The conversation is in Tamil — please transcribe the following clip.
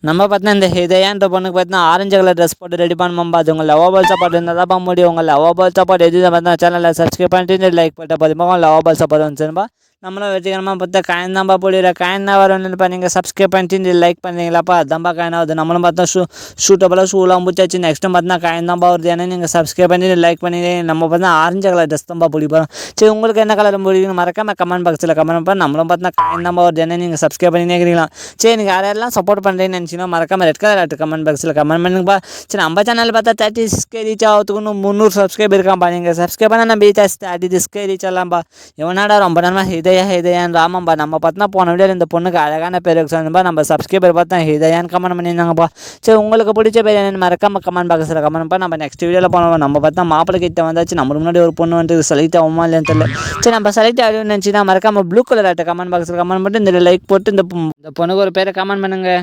நம்ம பார்த்தீங்கன்னா இந்த ஹிதயான்ற பொண்ணுக்கு பார்த்தீங்கன்னா ஆரஞ்சு கலர் ட்ரெஸ் போட்டு ரெடி பண்ணும்போது அது உங்கள் லவ் சப்போர்ட் இருந்தால் தான் பார்க்க முடியும். உங்கள் லவ் சப்போர்ட் எது பார்த்தா சேனலில் சப்ஸ்கிரைப் பண்ணிட்டு லைக் பண்ணிட்டு பார்த்துப்போம் லவ் சப்போர்ட் வந்துச்சுப்பா. நம்மளும் வெற்றிகரமாக பார்த்தா காயின் தான்ப்பா போடுற காயின் தான் வரணும்ப்பா. நீங்கள் சப்ஸ்கிரைப் பண்ணிட்டு லைக் பண்ணீங்களாப்பா அதான்ப்பா காயின் ஆகுது. நம்மளும் பார்த்தா ஷூட்டபுளாக ஷூலாம் பிடிச்சாச்சு. நெக்ஸ்ட்டும் பார்த்தா காயின் தான்ப்பா வருது. ஏன்னா நீங்கள் சப்ஸ்கிரைப் பண்ணிட்டு லைக் பண்ணி நம்ம பார்த்தா ஆரஞ்சு கலர் ட்ரெஸ் தான்ப்பா பிடிப்போம். சரி உங்களுக்கு என்ன கலர் பிடிக்கும் மறக்காம கமெண்ட் பாக்ஸில் கமெண்ட் பண்ணி நம்மளும் பார்த்தா காயின் தான்ப்பா வருது. ஏன்னா நீங்கள் சப்ஸ்கிரைப் பண்ணி கேட்குறீங்களா. சரி நீங்கள் யாரெல்லாம் சப்போர்ட் பண்ணுறேன்னு நினச்சிங்கன்னா மறக்காம ரெட் கலர் ஆட்டு கமெண்ட் பாக்ஸில் கமெண்ட் பண்ணுங்கப்பா. சரி நம்ம சேனல் பார்த்தா 30 ரீச் ஆகிறதுக்கு இன்னும் 300 சப்ஸ்கிரைப் இருக்கான்ப்பா. நீங்கள் சப்ஸ்கிரைப் பண்ணால் நம்ம 30 ரீச் ஆகலாம்ப்பா. எவனாடா ரொம்ப நேரமாக ஹிதயான் ராமம்பா. நம்ம பார்த்தா போன வீடியோவில் இந்த பொண்ணுக்கு அழகான பேர் சொன்னப்பா. நம்ம சப்ஸ்கிரைபர் பார்த்தா ஹிதயான் கமெண்ட் பண்ணியிருந்தாங்கப்பா. சரி உங்களுக்கு பிடிச்ச பேர் என்னென்னு மறக்காம கமெண்ட் பாக்ஸில் கமெண்ட் பண்ணி நம்ம நெக்ஸ்ட் வீடியோவில் போனோம். நம்ம பார்த்தா மாப்பிள்ளை கிட்ட வந்தாச்சு. நம்ம முன்னாடி ஒரு பொண்ணு வந்து செலக்ட் ஆகுமா இல்லைன்னு தெரியல. சரி நம்ம செலக்ட் ஆகணும்னு நினச்சின்னா மறக்காம ப்ளூ கலர் ஆட்ட கமெண்ட் பாக்ஸில் கமெண்ட் பண்ணிட்டு இந்த லைக் போட்டு இந்த பொண்ணுக்கு ஒரு பேரை கமெண்ட் பண்ணுங்க.